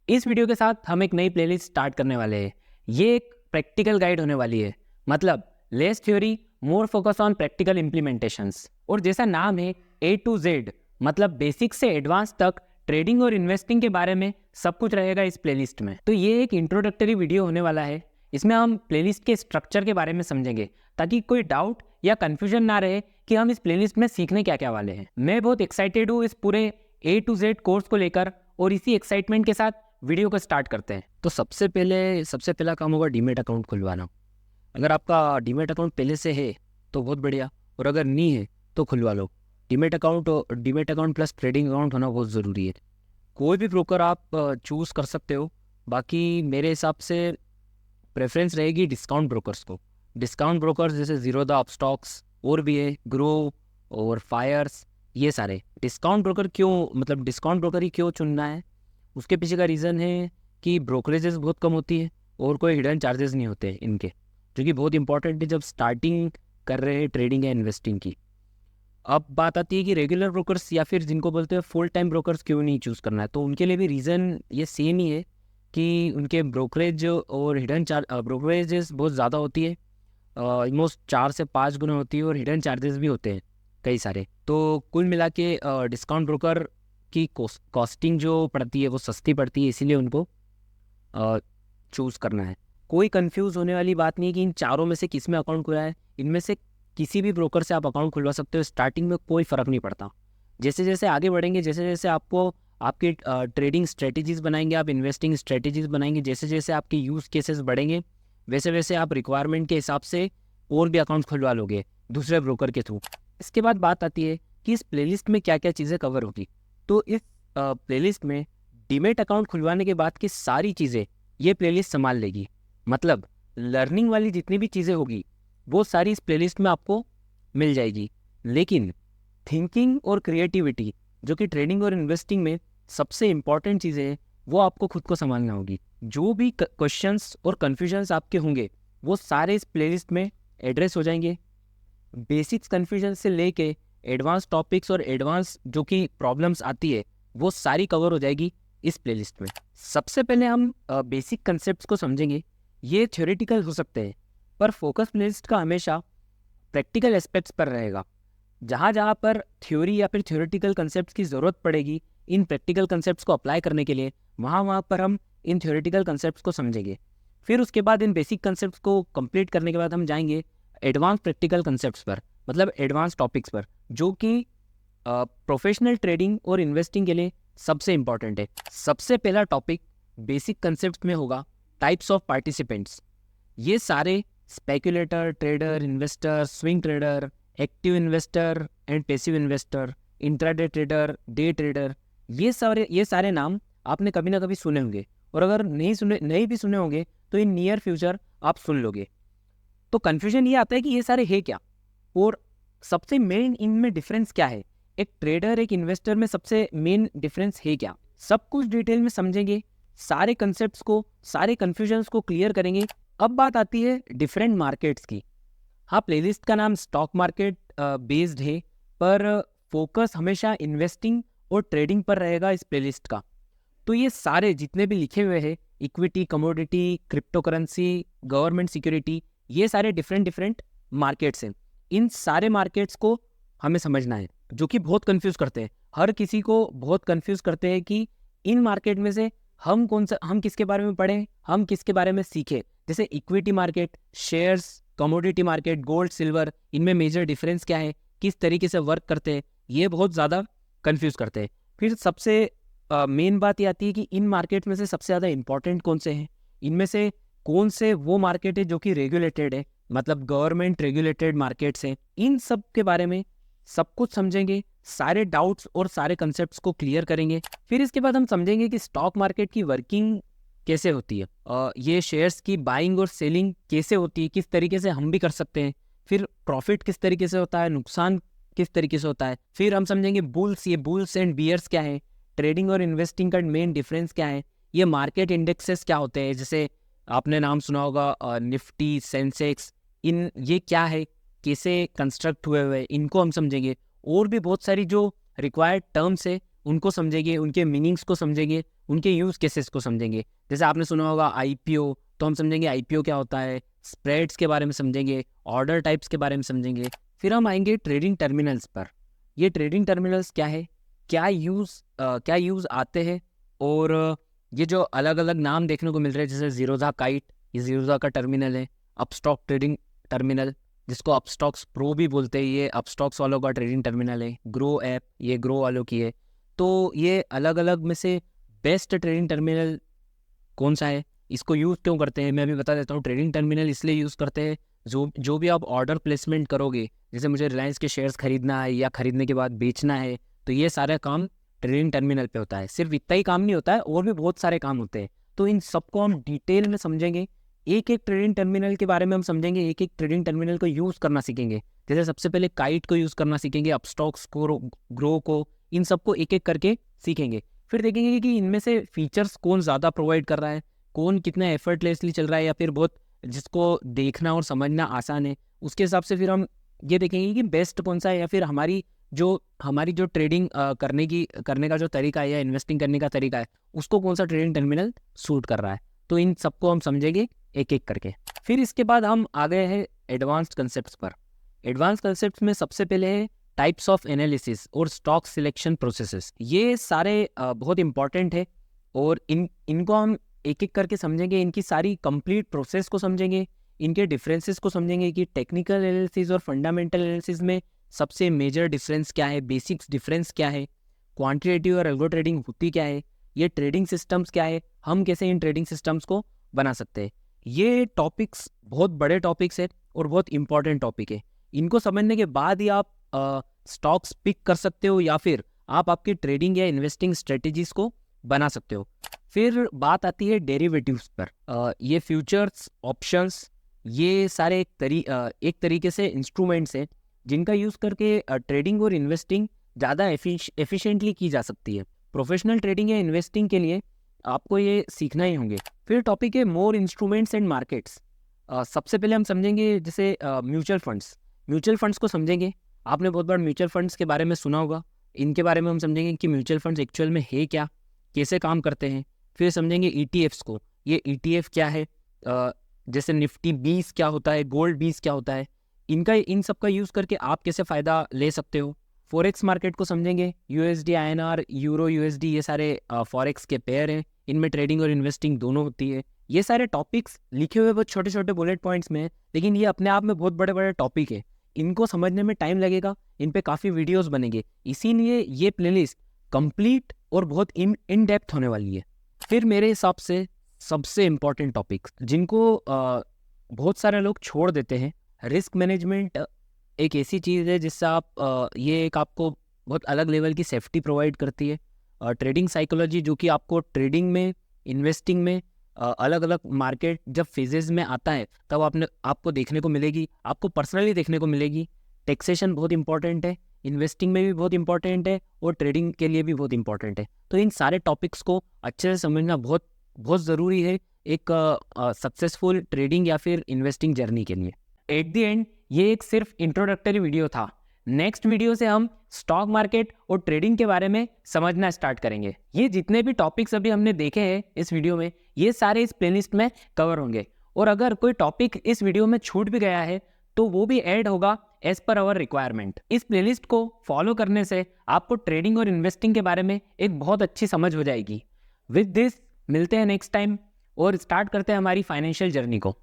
इस वीडियो के साथ हम एक नई प्लेलिस्ट स्टार्ट करने वाले हैं। ये एक प्रैक्टिकल गाइड होने वाली है, मतलब less theory more focus on practical implementations. और जैसा नाम है A to Z, मतलब बेसिक से एडवांस तक ट्रेडिंग और इन्वेस्टिंग के बारे में सब कुछ रहेगा इस प्लेलिस्ट में। तो ये एक इंट्रोडक्टरी वीडियो होने वाला है। इसमें हम प्लेलिस्ट के स्ट्रक्चर के बारे में समझेंगे ताकि कोई डाउट या कन्फ्यूजन ना रहे कि हम इस प्लेलिस्ट में सीखने क्या क्या वाले हैं। मैं बहुत एक्साइटेड हूँ इस पूरे A to Z कोर्स को लेकर, और इसी एक्साइटमेंट के साथ वीडियो को स्टार्ट करते हैं। तो सबसे पहला काम होगा डीमेट अकाउंट खुलवाना। अगर आपका डीमेट अकाउंट पहले से है तो बहुत बढ़िया, और अगर नहीं है तो खुलवा लो। Demat account plus trading account होना बहुत ज़रूरी है। कोई भी ब्रोकर आप चूज़ कर सकते हो, बाकी मेरे हिसाब से प्रेफरेंस रहेगी डिस्काउंट ब्रोकर्स को। डिस्काउंट ब्रोकर्स जैसे ज़ीरोधा, अपस्टॉक्स और भी है, ग्रो और फायर्स, ये सारे डिस्काउंट ब्रोकर। डिस्काउंट ब्रोकर ही क्यों चुनना है? उसके पीछे का रीज़न है कि ब्रोकरेजेस बहुत कम होती है और कोई हिडन चार्जेस नहीं होते इनके, जो कि बहुत इंपॉर्टेंट है जब स्टार्टिंग कर रहे हैं ट्रेडिंग या इन्वेस्टिंग की। अब बात आती है कि रेगुलर ब्रोकर्स या फिर जिनको बोलते हैं फुल टाइम ब्रोकर्स क्यों नहीं चूज़ करना है। तो उनके लिए भी रीज़न ये सेम ही है कि उनके ब्रोकरेज और हिडन ब्रोकरेजेस बहुत ज़्यादा होती है, ऑलमोस्ट 4 से 5 गुना होती है, और हिडन चार्जेस भी होते हैं कई सारे। तो कुल मिला के डिस्काउंट ब्रोकर की कॉस्टिंग जो पड़ती है वो सस्ती पड़ती है, इसीलिए उनको चूज़ करना है। कोई कंफ्यूज होने वाली बात नहीं है कि इन चारों में से किस में अकाउंट खुला है। इनमें से किसी भी ब्रोकर से आप अकाउंट खुलवा सकते हो। स्टार्टिंग में कोई फ़र्क नहीं पड़ता। जैसे जैसे आगे बढ़ेंगे, जैसे जैसे आपको आपकी ट्रेडिंग स्ट्रेटजीज़ बनाएंगे, आप इन्वेस्टिंग स्ट्रेटजीज़ बनाएंगे, जैसे जैसे आपके यूज़ केसेस बढ़ेंगे, वैसे वैसे आप रिक्वायरमेंट के हिसाब से और भी अकाउंट खुलवा लोगे दूसरे ब्रोकर के थ्रू। इसके बाद बात आती है कि इस प्लेलिस्ट में क्या क्या चीज़ें कवर होगी। तो इस प्लेलिस्ट में डीमेट अकाउंट खुलवाने के बाद की सारी चीज़ें ये प्लेलिस्ट संभाल लेगी। मतलब लर्निंग वाली जितनी भी चीज़ें होगी वो सारी इस प्लेलिस्ट में आपको मिल जाएगी। लेकिन थिंकिंग और क्रिएटिविटी, जो कि ट्रेडिंग और इन्वेस्टिंग में सबसे इम्पॉर्टेंट चीज़ें हैं, वो आपको खुद को संभालना होगी। जो भी क्वेश्चंस और कन्फ्यूजन्स आपके होंगे वो सारे इस प्लेलिस्ट में एड्रेस हो जाएंगे। बेसिक्स कन्फ्यूजन से लेके एडवांस टॉपिक्स और एडवांस जो कि प्रॉब्लम्स आती है वो सारी कवर हो जाएगी इस प्लेलिस्ट में। सबसे पहले हम बेसिक कंसेप्ट्स को समझेंगे। ये थ्योरेटिकल हो सकते हैं, पर फोकस प्लेलिस्ट का हमेशा प्रैक्टिकल एस्पेक्ट्स पर रहेगा। जहाँ जहाँ पर थ्योरी या फिर थ्योरेटिकल कंसेप्ट्स की ज़रूरत पड़ेगी इन प्रैक्टिकल कंसेप्ट्स को अप्लाई करने के लिए, वहाँ पर हम इन थ्योरेटिकल कंसेप्ट्स को समझेंगे। फिर उसके बाद इन बेसिक कंसेप्ट्स को कंप्लीट करने के बाद हम जाएंगे एडवांस प्रैक्टिकल कंसेप्ट्स पर, मतलब एडवांस टॉपिक्स पर, जो कि प्रोफेशनल ट्रेडिंग और इन्वेस्टिंग के लिए सबसे इंपॉर्टेंट है। सबसे पहला टॉपिक बेसिक कंसेप्ट में होगा टाइप्स ऑफ पार्टिसिपेंट्स। ये सारे speculator, trader, investor, swing trader, active investor and passive investor, intraday trader, day trader, ये सारे नाम आपने कभी ना कभी सुने होंगे, और अगर नहीं भी सुने होंगे तो इन नियर फ्यूचर आप सुन लोगे। तो कन्फ्यूजन ये आता है कि ये सारे है क्या, और सबसे मेन इनमें डिफरेंस क्या है। एक ट्रेडर एक इन्वेस्टर में सबसे मेन डिफरेंस है क्या, सब कुछ डिटेल में समझेंगे। सारे कंसेप्ट्स को, सारे कन्फ्यूजन्स को क्लियर करेंगे। अब बात आती है डिफरेंट मार्केट्स की। हाँ, प्लेलिस्ट का नाम स्टॉक मार्केट बेस्ड है, पर फोकस हमेशा इन्वेस्टिंग और ट्रेडिंग पर रहेगा इस प्लेलिस्ट का। तो ये सारे जितने भी लिखे हुए हैं, equity, commodity, crypto currency, government security, ये सारे डिफरेंट मार्केट्स हैं। इन सारे मार्केट्स को हमें समझना है, जो कि बहुत कंफ्यूज करते हैं। हर किसी को बहुत कंफ्यूज करते हैं कि इन मार्केट में से हम किसके बारे में पढ़ें, हम किसके बारे में सीखें। जैसे equity market, shares, commodity market, gold, silver, इनमें मेजर डिफरेंस क्या है, किस तरीके से वर्क करते हैं, ये बहुत ज़्यादा कंफ्यूज करते हैं। फिर सबसे मेन बात ये आती है कि इन मार्केट में से सबसे ज़्यादा इंपॉर्टेंट कौन से हैं, इनमें से कौन से वो मार्केट है जो कि रेगुलेटेड है, मतलब गवर्नमेंट रेगुलेटेड मार्केट्स हैं। इन सब के बारे में सब कुछ समझेंगे, सारे डाउट्स और सारे कंसेप्ट्स को क्लियर करेंगे। फिर इसके बाद हम समझेंगे कि स्टॉक मार्केट की वर्किंग कैसे होती है, ये शेयर्स की बाइंग और सेलिंग कैसे होती है, किस तरीके से हम भी कर सकते हैं। फिर प्रॉफिट किस तरीके से होता है, नुकसान किस तरीके से होता है। फिर हम समझेंगे ये बुल्स एंड बियर्स क्या है, ट्रेडिंग और इन्वेस्टिंग का मेन डिफरेंस क्या है, ये मार्केट इंडेक्सेस क्या होते हैं, जैसे आपने नाम सुना होगा निफ्टी, सेंसेक्स, ये क्या है, कैसे कंस्ट्रक्ट हुए इनको हम समझेंगे। और भी बहुत सारी जो रिक्वायर्ड टर्म्स है उनको समझेंगे, उनके मीनिंग्स को समझेंगे, उनके यूज़ केसेस को समझेंगे। जैसे आपने सुना होगा आईपीओ, तो हम समझेंगे आईपीओ क्या होता है, स्प्रेड्स के बारे में समझेंगे, ऑर्डर टाइप्स के बारे में समझेंगे। फिर हम आएंगे ट्रेडिंग टर्मिनल्स पर। ये ट्रेडिंग टर्मिनल्स क्या है, क्या यूज़ आते हैं, और ये जो अलग अलग नाम देखने को मिल रहे हैं, जैसे जीरोधा काइट, ये जीरोधा का टर्मिनल है। अपस्टॉक ट्रेडिंग टर्मिनल, जिसको अपस्टॉक्स प्रो भी बोलते हैं, ये अपस्टॉक्स वालों का ट्रेडिंग टर्मिनल है। ग्रो ऐप, ये ग्रो वालों की है। तो ये अलग अलग में से बेस्ट ट्रेडिंग टर्मिनल कौन सा है, इसको यूज़ क्यों करते हैं, मैं अभी बता देता हूँ। ट्रेडिंग टर्मिनल इसलिए यूज़ करते हैं, जो भी आप ऑर्डर प्लेसमेंट करोगे, जैसे मुझे रिलायंस के शेयर्स खरीदना है या खरीदने के बाद बेचना है, तो ये सारा काम ट्रेडिंग टर्मिनल पे होता है। सिर्फ इतना ही काम नहीं होता है, और भी बहुत सारे काम होते हैं। तो इन सबको हम डिटेल में समझेंगे, एक एक ट्रेडिंग टर्मिनल के बारे में हम समझेंगे, एक एक ट्रेडिंग टर्मिनल को यूज़ करना सीखेंगे। जैसे सबसे पहले काइट को यूज़ करना सीखेंगे, अपस्टॉक्स को, ग्रो को, इन सबको एक एक करके सीखेंगे। फिर देखेंगे कि इनमें से फीचर्स कौन ज़्यादा प्रोवाइड कर रहा है, कौन कितना एफर्टलेसली चल रहा है, या फिर बहुत जिसको देखना और समझना आसान है। उसके हिसाब से फिर हम ये देखेंगे कि बेस्ट कौन सा है, या फिर हमारी जो ट्रेडिंग करने का जो तरीका है, या इन्वेस्टिंग करने का तरीका है, उसको कौन सा ट्रेडिंग टर्मिनल सूट कर रहा है। तो इन सबको हम समझेंगे एक एक करके। फिर इसके बाद हम आ गए हैं एडवांस्ड कंसेप्ट्स पर। एडवांस कंसेप्ट्स में सबसे पहले है टाइप्स ऑफ एनालिसिस और स्टॉक सिलेक्शन प्रोसेसेस। ये सारे बहुत इंपॉर्टेंट है, और इनको हम एक एक करके समझेंगे, इनकी सारी कंप्लीट प्रोसेस को समझेंगे, इनके डिफरेंसेस को समझेंगे कि टेक्निकल एनालिसिस और फंडामेंटल एनालिसिस में सबसे मेजर डिफरेंस क्या है, बेसिक्स डिफरेंस क्या है, क्वांटिटेटिव और एल्गो ट्रेडिंग होती क्या है, ये ट्रेडिंग सिस्टम्स क्या है, हम कैसे इन ट्रेडिंग सिस्टम्स को बना सकते हैं। ये टॉपिक्स बहुत बड़े टॉपिक्स है और बहुत इंपॉर्टेंट टॉपिक है। इनको समझने के बाद ही आप स्टॉक्स पिक कर सकते हो, या फिर आप आपकी ट्रेडिंग या इन्वेस्टिंग स्ट्रेटेजीज को बना सकते हो। फिर बात आती है डेरिवेटिव्स पर। ये फ्यूचर्स, ऑप्शंस, ये सारे एक तरीके से इंस्ट्रूमेंट्स हैं जिनका यूज़ करके ट्रेडिंग और इन्वेस्टिंग ज़्यादा एफिशिएंटली की जा सकती है। प्रोफेशनल ट्रेडिंग या इन्वेस्टिंग के लिए आपको ये सीखना ही होंगे। फिर टॉपिक है मोर इंस्ट्रूमेंट्स एंड मार्केट्स। सबसे पहले हम समझेंगे जैसे म्यूचुअल फंड्स को समझेंगे। आपने बहुत बार म्यूचुअल फंड्स के बारे में सुना होगा। इनके बारे में हम समझेंगे कि म्यूचुअल फंड्स एक्चुअल में है क्या, कैसे काम करते हैं। फिर समझेंगे ETFs को, ये ETF क्या है, जैसे निफ्टी 20 क्या होता है, गोल्ड 20 क्या होता है, इन सब का यूज़ करके आप कैसे फ़ायदा ले सकते हो। फॉरेक्स मार्केट को समझेंगे, USD INR, यूरो USD, ये सारे फॉरेक्स के पेयर हैं, इनमें ट्रेडिंग और इन्वेस्टिंग दोनों होती है। ये सारे टॉपिक्स लिखे हुए बहुत छोटे छोटे बुलेट पॉइंट्स में हैं, लेकिन ये अपने आप में बहुत बड़े बड़े टॉपिक है। इनको समझने में टाइम लगेगा, इन पे काफ़ी वीडियोस बनेंगे, इसीलिए ये प्लेलिस्ट कंप्लीट और बहुत इन डेप्थ होने वाली है। फिर मेरे हिसाब से सबसे इम्पॉर्टेंट टॉपिक्स जिनको बहुत सारे लोग छोड़ देते हैं, रिस्क मैनेजमेंट एक ऐसी चीज़ है जिससे ये एक आपको बहुत अलग लेवल की सेफ्टी प्रोवाइड करती है। ट्रेडिंग साइकोलॉजी, जो कि आपको ट्रेडिंग में, इन्वेस्टिंग में अलग अलग मार्केट जब फेजेस में आता है तब आपको देखने को मिलेगी, आपको पर्सनली देखने को मिलेगी। टैक्सेशन बहुत इंपॉर्टेंट है, इन्वेस्टिंग में भी बहुत इंपॉर्टेंट है, और ट्रेडिंग के लिए भी बहुत इंपॉर्टेंट है। तो इन सारे टॉपिक्स को अच्छे से समझना बहुत बहुत ज़रूरी है एक सक्सेसफुल ट्रेडिंग या फिर इन्वेस्टिंग जर्नी के लिए। एट द एंड ये एक सिर्फ इंट्रोडक्टरी वीडियो था। नेक्स्ट वीडियो से हम स्टॉक मार्केट और ट्रेडिंग के बारे में समझना स्टार्ट करेंगे। ये जितने भी टॉपिक्स अभी हमने देखे हैं इस वीडियो में, ये सारे इस प्लेलिस्ट में कवर होंगे, और अगर कोई टॉपिक इस वीडियो में छूट भी गया है तो वो भी ऐड होगा एज पर आवर रिक्वायरमेंट। इस प्लेलिस्ट को फॉलो करने से आपको ट्रेडिंग और इन्वेस्टिंग के बारे में एक बहुत अच्छी समझ हो जाएगी। विद दिस मिलते हैं नेक्स्ट टाइम और स्टार्ट करते हैं हमारी फाइनेंशियल जर्नी को।